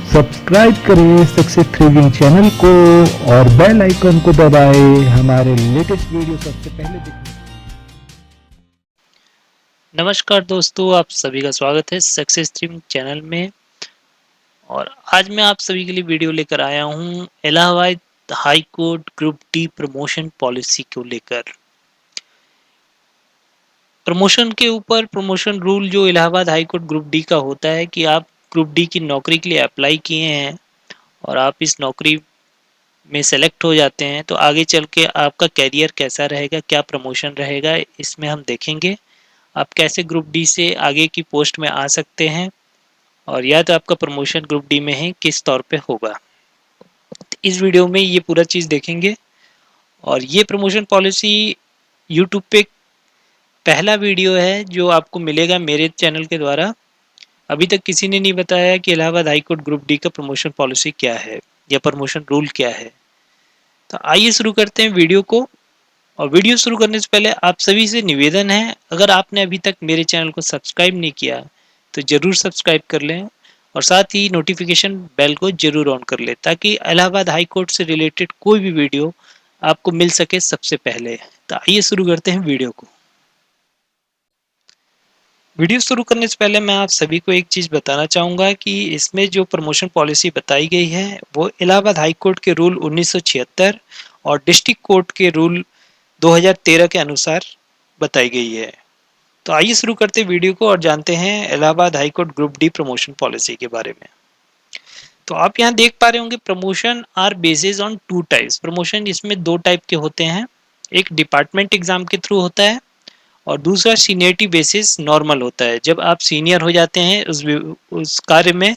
Subscribe करें success थ्रिविंग channel को और बेल आइकन को दबाएं हमारे लेटेस्ट वीडियो सबसे पहले देखने। नमस्कार दोस्तों, आप सभी का स्वागत है सक्सेस थ्रिविंग चैनल में। और आज मैं आप सभी के लिए वीडियो लेकर आया हूं Allahabad high court group D promotion policy को लेकर। प्रमोशन के ऊपर प्रमोशन रूल जो Allahabad high court group D का होता है कि आप ग्रुप डी की नौकरी के लिए अप्लाई किए हैं और आप इस नौकरी में सेलेक्ट हो जाते हैं तो आगे चल के आपका कैरियर कैसा रहेगा, क्या प्रमोशन रहेगा, इसमें हम देखेंगे। आप कैसे ग्रुप डी से आगे की पोस्ट में आ सकते हैं और या तो आपका प्रमोशन ग्रुप डी में है किस तौर पे होगा। तो इस वीडियो में ये पूरा चीज़ देखेंगे। और ये प्रमोशन पॉलिसी यूट्यूब पे पहला वीडियो है जो आपको मिलेगा मेरे चैनल के द्वारा। अभी तक किसी ने नहीं बताया कि Allahabad high court group D का प्रमोशन पॉलिसी क्या है या प्रमोशन रूल क्या है। तो आइए शुरू करते हैं वीडियो को। और वीडियो शुरू करने से पहले आप सभी से निवेदन है, अगर आपने अभी तक मेरे चैनल को सब्सक्राइब नहीं किया तो ज़रूर सब्सक्राइब कर लें और साथ ही नोटिफिकेशन बेल को जरूर ऑन कर ले ताकि इलाहाबाद हाई कोर्ट से रिलेटेड कोई भी वीडियो आपको मिल सके सबसे पहले। तो आइए शुरू करते हैं वीडियो को। वीडियो शुरू करने से पहले मैं आप सभी को एक चीज़ बताना चाहूँगा कि इसमें जो प्रमोशन पॉलिसी बताई गई है वो इलाहाबाद हाई कोर्ट के रूल 1976 और डिस्ट्रिक्ट कोर्ट के रूल 2013 के अनुसार बताई गई है। तो आइए शुरू करते हैं वीडियो को और जानते हैं Allahabad high court group D promotion policy के बारे में। तो आप यहाँ देख पा रहे होंगे promotion are basis on two types. Promotion इसमें दो टाइप के होते हैं, एक डिपार्टमेंट एग्जाम के थ्रू होता है और दूसरा सीनियरिटी बेसिस नॉर्मल होता है। जब आप सीनियर हो जाते हैं उस कार्य में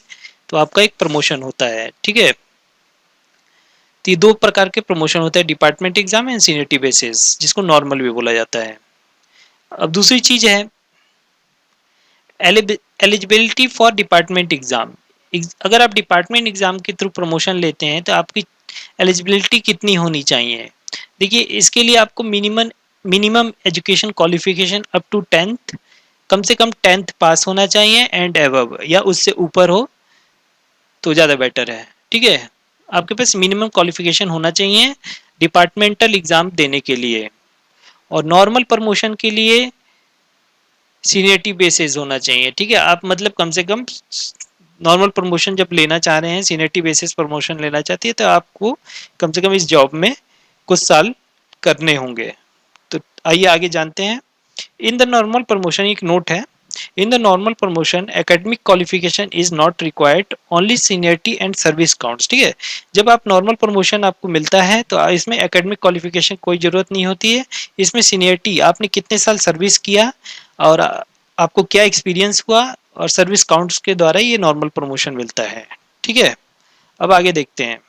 तो आपका एक प्रमोशन होता है, ठीक है। तो ये दो प्रकार के प्रमोशन होते हैं, department exam and seniority basis, जिसको नॉर्मल भी बोला जाता है। अब दूसरी चीज है एलिजिबिलिटी फॉर डिपार्टमेंट एग्जाम। अगर आप डिपार्टमेंट एग्जाम के थ्रू प्रमोशन लेते हैं तो आपकी एलिजिबिलिटी कितनी होनी चाहिए। देखिए, इसके लिए आपको minimum education qualification up to 10th, कम से कम 10th पास होना चाहिए एंड एबव या उससे ऊपर हो तो ज़्यादा बेटर है, ठीक है। आपके पास मिनिमम क्वालिफिकेशन होना चाहिए डिपार्टमेंटल एग्जाम देने के लिए। और नॉर्मल प्रमोशन के लिए सीनियरिटी बेसिस होना चाहिए, ठीक है। आप मतलब कम से कम नॉर्मल प्रमोशन जब लेना चाह रहे हैं, सीनियरिटी बेसिस प्रमोशन लेना चाहती है तो आपको कम से कम इस जॉब में कुछ साल करने होंगे। तो आइए आगे जानते हैं। इन द नॉर्मल प्रमोशन, एक नोट है, in the normal promotion academic qualification is not required, only seniority and service counts, ठीक है। जब आप नॉर्मल प्रमोशन आपको मिलता है तो इसमें एकेडमिक क्वालिफिकेशन कोई जरूरत नहीं होती है। इसमें सीनियरिटी, आपने कितने साल सर्विस किया और आपको क्या एक्सपीरियंस हुआ और सर्विस काउंट्स के द्वारा ये नॉर्मल प्रमोशन मिलता है, ठीक है। अब आगे देखते हैं।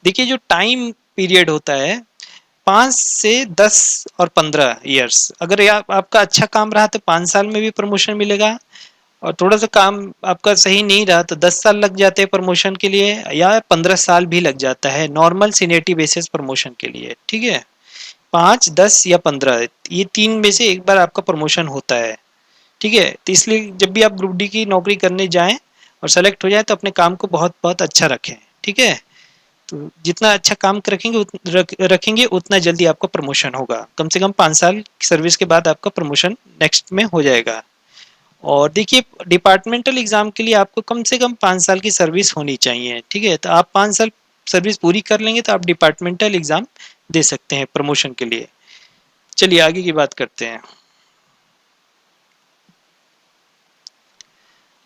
देखिए, जो टाइम पीरियड होता है 5 से 10 और 15 ईयर्स। अगर आपका अच्छा काम रहा तो 5 साल में भी प्रमोशन मिलेगा और थोड़ा सा काम आपका सही नहीं रहा तो 10 साल लग जाते हैं प्रमोशन के लिए या 15 साल भी लग जाता है नॉर्मल सीनियरिटी बेसिस प्रमोशन के लिए, ठीक है। 5, 10 या 15, ये तीन में से एक बार आपका प्रमोशन होता है, ठीक है। तो इसलिए जब भी आप ग्रुप डी की नौकरी करने जाएं और सेलेक्ट हो जाए तो अपने काम को बहुत बहुत अच्छा रखें, ठीक है। तो जितना अच्छा काम रखेंगे उतना जल्दी आपका प्रमोशन होगा। कम से कम 5 साल सर्विस के बाद आपका प्रमोशन नेक्स्ट में हो जाएगा। और देखिए, डिपार्टमेंटल एग्जाम के लिए आपको कम से कम 5 साल की सर्विस होनी चाहिए, ठीक है। तो आप 5 साल सर्विस पूरी कर लेंगे तो आप डिपार्टमेंटल एग्जाम दे सकते हैं प्रमोशन के लिए। चलिए आगे की बात करते हैं।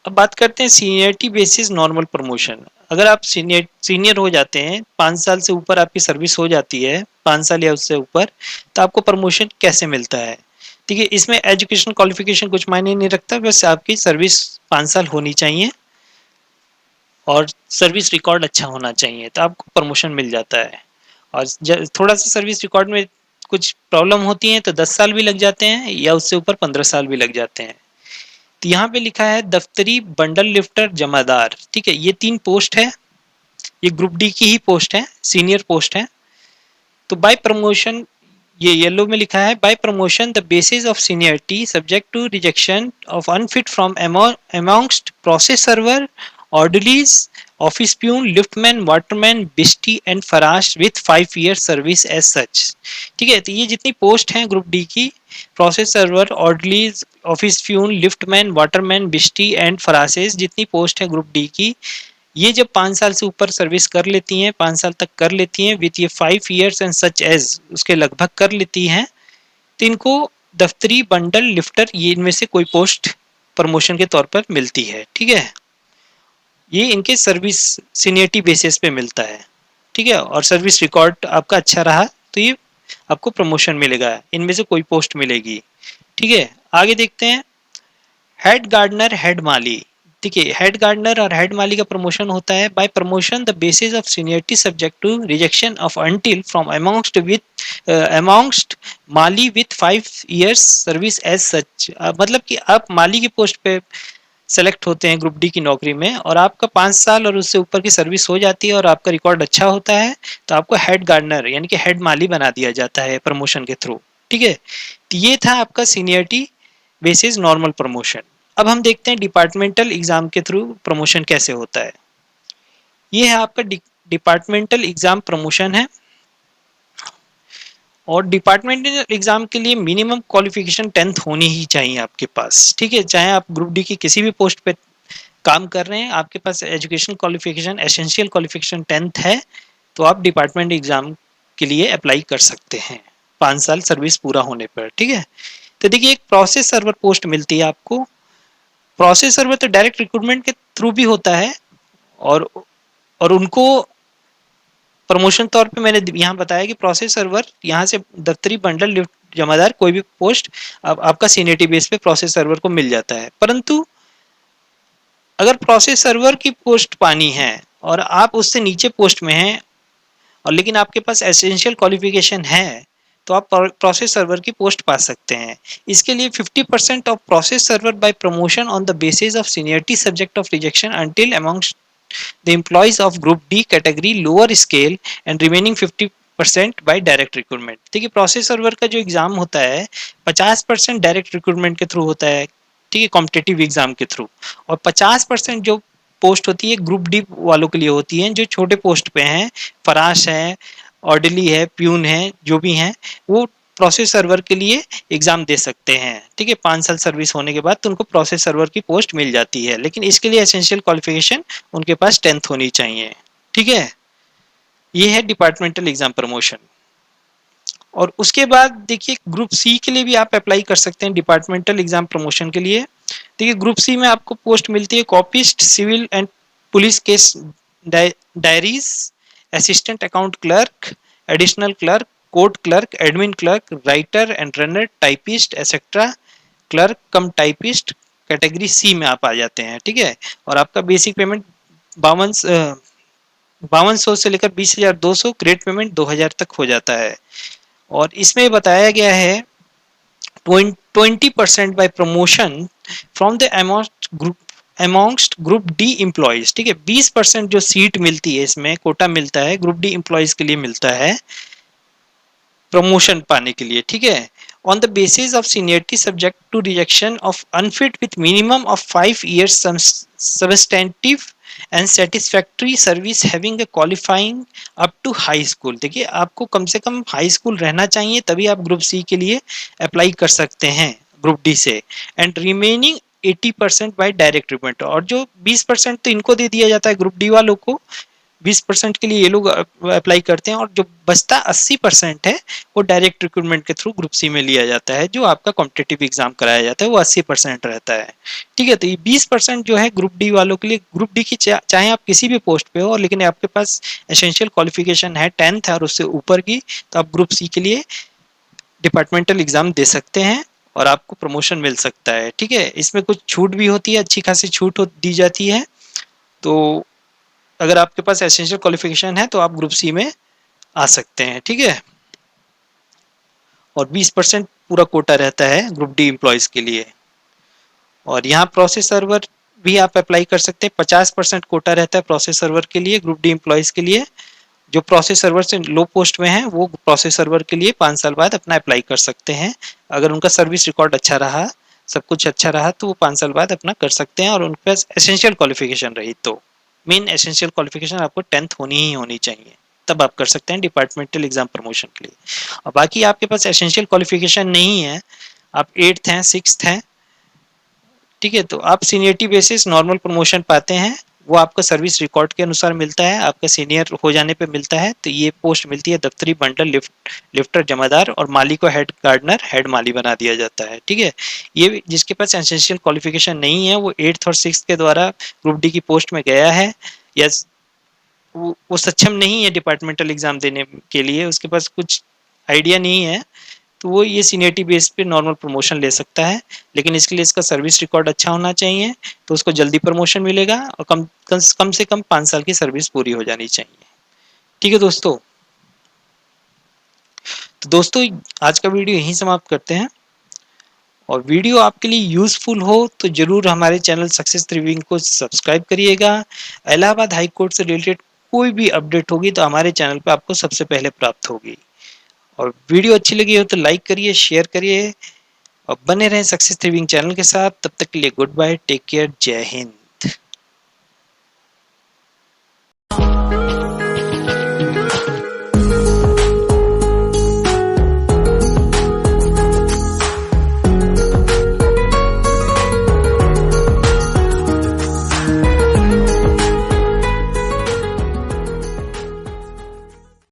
अब बात करते हैं सीनियरिटी बेसिस नॉर्मल प्रमोशन। अगर आप सीनियर हो जाते हैं, 5 साल से ऊपर आपकी सर्विस हो जाती है, 5 साल या उससे ऊपर, तो आपको प्रमोशन कैसे मिलता है। ठीक है, इसमें एजुकेशन क्वालिफिकेशन कुछ मायने नहीं रखता, बस आपकी सर्विस 5 साल होनी चाहिए और सर्विस रिकॉर्ड अच्छा होना चाहिए तो आपको प्रमोशन मिल जाता है। और थोड़ा सा सर्विस रिकॉर्ड में कुछ प्रॉब्लम होती है तो 10 साल भी लग जाते हैं या उससे ऊपर 15 साल भी लग जाते हैं। तो यहाँ पे लिखा है दफ्तरी बंडल लिफ्टर जमादार, ठीक है। ये 3 पोस्ट है, ये ग्रुप डी की ही पोस्ट है, सीनियर पोस्ट है। तो बाय प्रमोशन, ये येलो में लिखा है, by promotion the basis of seniority subject to rejection of unfit from amongst process server orderlies, office peon, liftman, waterman, बिस्टी एंड फराश with 5 year service as such. ठीक है, तो ये जितनी पोस्ट हैं ग्रुप डी की, process server, orderlies, office peon, liftman, waterman, बिस्टी एंड फरासेस, जितनी पोस्ट है ग्रुप डी की, ये जब 5 साल से ऊपर सर्विस कर लेती हैं, 5 साल तक कर लेती हैं, विथ ये 5 ईयर्स एंड सच एज उसके लगभग कर लेती हैं, तो इनको दफ्तरी, बंडल, लिफ्टर, ये इनमें से कोई पोस्ट प्रमोशन के तौर पर मिलती है। ठीक है, ये इनके सर्विस सीनियरिटी बेसिस पे मिलता है। ठीक है, और सर्विस रिकॉर्ड आपका अच्छा रहा तो ये आपको प्रमोशन मिलेगा, इनमें से कोई पोस्ट मिलेगी। ठीक है, आगे देखते हैं हेड गार्डनर, हेड माली। देखिए, हेड गार्डनर और हेड माली का प्रमोशन होता है by promotion the basis of seniority subject to rejection of until from amongst mali with 5 years service as such. मतलब कि आप माली की पोस्ट पे सेलेक्ट होते हैं ग्रुप डी की नौकरी में, और आपका 5 साल और उससे ऊपर की सर्विस हो जाती है और आपका रिकॉर्ड अच्छा होता है, तो आपको हेड गार्डनर यानी कि हेड माली बना दिया जाता है प्रमोशन के थ्रू। ठीक है, तो ये था आपका सीनियरिटी बेसिस नॉर्मल प्रमोशन। अब हम देखते हैं डिपार्टमेंटल एग्जाम के थ्रू प्रमोशन कैसे होता है। ये है आपका डिपार्टमेंटल एग्जाम प्रमोशन है, और डिपार्टमेंटल एग्जाम के लिए मिनिमम क्वालिफिकेशन 10th होनी ही चाहिए आपके पास। ठीक है, चाहे आप ग्रुप डी की किसी भी पोस्ट पे काम कर रहे हैं, आपके पास education qualification, essential qualification 10th है, तो आप डिपार्टमेंट एग्जाम के लिए अप्लाई कर सकते हैं 5 साल सर्विस पूरा होने पर। ठीक है, तो देखिए एक प्रोसेस सर्वर पोस्ट मिलती है आपको। प्रोसेस सर्वर तो डायरेक्ट रिक्रूटमेंट के थ्रू भी होता है, और उनको प्रमोशन तौर पे मैंने यहाँ बताया कि प्रोसेस सर्वर यहाँ से दफ्तरी, बंडल, लिफ्ट, जमादार, कोई भी पोस्ट आपका सीनियरिटी बेस पे प्रोसेस सर्वर को मिल जाता है। परंतु अगर प्रोसेस सर्वर की पोस्ट पानी है और आप उससे नीचे पोस्ट में हैं, और लेकिन आपके पास एसेंशियल क्वालिफिकेशन है, तो आप प्रोसेस सर्वर की पोस्ट पा सकते हैं। इसके लिए 50% of process server by promotion on the basis of seniority subject of rejection until amongst the employees of group D category lower scale and remaining 50% by direct recruitment. देखिए process server का जो exam होता है 50% direct recruitment के through होता है। ठीक है, कॉम्पिटिटिव एग्जाम के थ्रू, और 50% जो पोस्ट होती है ग्रुप डी वालों के लिए होती है, जो छोटे पोस्ट पे हैं, फराश है, ऑर्डरली है, प्यून है, जो भी हैं, वो प्रोसेस सर्वर के लिए एग्जाम दे सकते हैं। ठीक है, 5 साल सर्विस होने के बाद तो उनको प्रोसेस सर्वर की पोस्ट मिल जाती है, लेकिन इसके लिए एसेंशियल क्वालिफिकेशन उनके पास 10th होनी चाहिए। ठीक है, ये है डिपार्टमेंटल एग्जाम प्रमोशन। और उसके बाद देखिए ग्रुप सी के लिए भी आप अप्लाई कर सकते हैं डिपार्टमेंटल एग्जाम प्रमोशन के लिए। देखिए ग्रुप सी में आपको पोस्ट मिलती है copyist, civil and police case diaries, assistant account clerk, additional clerk, court clerk, admin clerk, writer and runner, typist etcetera, clerk cum typist, category C में आप आ जाते हैं। ठीक है, और आपका बेसिक पेमेंट 5200 से लेकर 20,200, ग्रेड पेमेंट 2000 तक हो जाता है। और इसमें बताया गया है 20% by promotion from the amongst group D employees. ठीक है, 20% जो सीट मिलती है, इसमें कोटा मिलता है, ग्रुप डी एम्प्लॉइज के लिए मिलता है प्रमोशन पाने के लिए। ठीक है, on the basis of seniority subject to rejection of unfit with minimum of 5 years substantive and satisfactory service having a qualifying up to high school. देखिए आपको कम से कम हाई स्कूल रहना चाहिए, तभी आप ग्रुप सी के लिए अप्लाई कर सकते हैं ग्रुप डी से। And remaining 80% by direct recruitment, और जो 20% तो इनको दे दिया जाता है ग्रुप डी वालों को, 20% के लिए ये लोग अप्लाई करते हैं, और जो बचता 80% है वो डायरेक्ट रिक्रूटमेंट के थ्रू ग्रुप सी में लिया जाता है। जो आपका कॉम्पिटिटिव एग्जाम कराया जाता है वो 80% रहता है। ठीक है, तो ये 20% जो है ग्रुप डी वालों के लिए, ग्रुप डी की चाहे आप किसी भी पोस्ट पे हो, लेकिन आपके पास एसेंशियल क्वालिफिकेशन है 10th है और उससे ऊपर की, तो आप ग्रुप सी के लिए डिपार्टमेंटल एग्जाम दे सकते हैं और आपको प्रमोशन मिल सकता है। ठीक है, इसमें कुछ छूट भी होती है, अच्छी खासी छूट दी जाती है। तो अगर आपके पास एसेंशियल क्वालिफिकेशन है तो आप ग्रुप सी में आ सकते हैं। ठीक है, और 20% पूरा कोटा रहता है ग्रुप डी एम्प्लॉयज के लिए। और यहाँ प्रोसेस सर्वर भी आप अप्लाई कर सकते हैं, 50% कोटा रहता है प्रोसेस सर्वर के लिए ग्रुप डी एम्प्लॉयज के लिए। जो प्रोसेस सर्वर से लो पोस्ट में है वो प्रोसेस सर्वर के लिए 5 साल बाद अपना अप्लाई कर सकते हैं, अगर उनका सर्विस रिकॉर्ड अच्छा रहा सब कुछ अच्छा रहा तो वो 5 साल बाद अपना कर सकते हैं, और उनके पास एसेंशियल क्वालिफिकेशन रही तो। मेन एसेंशियल क्वालिफिकेशन आपको 10th होनी ही होनी चाहिए, तब आप कर सकते हैं डिपार्टमेंटल एग्जाम प्रमोशन के लिए। और बाकी आपके पास एसेंशियल क्वालिफिकेशन नहीं है, आप 8th हैं 6th हैं, ठीक है, तो आप सीनियरिटी बेसिस नॉर्मल प्रमोशन पाते हैं, वो आपका सर्विस रिकॉर्ड के अनुसार मिलता है, आपका सीनियर हो जाने पे मिलता है। तो ये पोस्ट मिलती है दफ्तरी बंडल लिफ्टर जमादार, और माली को हेड गार्डनर हेड माली बना दिया जाता है, ठीक है। ये जिसके पास एसेंशियल क्वालिफिकेशन नहीं है वो 8th और 6th के द्वारा ग्रुप डी की पोस्ट में गया है, या वो सक्षम नहीं है डिपार्टमेंटल एग्जाम देने के लिए, उसके पास कुछ आइडिया नहीं है, तो वो ये सीनियरिटी बेस पे नॉर्मल प्रमोशन ले सकता है। लेकिन इसके लिए इसका सर्विस रिकॉर्ड अच्छा होना चाहिए, तो उसको जल्दी प्रमोशन मिलेगा, और कम से कम 5 साल की सर्विस पूरी हो जानी चाहिए, ठीक है दोस्तों। तो दोस्तों आज का वीडियो यहीं समाप्त करते हैं, और वीडियो आपके लिए यूजफुल हो तो जरूर हमारे चैनल सक्सेस थ्रिविंग को सब्सक्राइब करिएगा। इलाहाबाद हाई कोर्ट से रिलेटेड कोई भी अपडेट होगी तो हमारे चैनल पर आपको सबसे पहले प्राप्त होगी। और वीडियो अच्छी लगी हो तो लाइक करिए, शेयर करिए, और बने रहें सक्सेस थ्रिविंग चैनल के साथ। तब तक के लिए गुड बाय, टेक केयर, जय हिंद।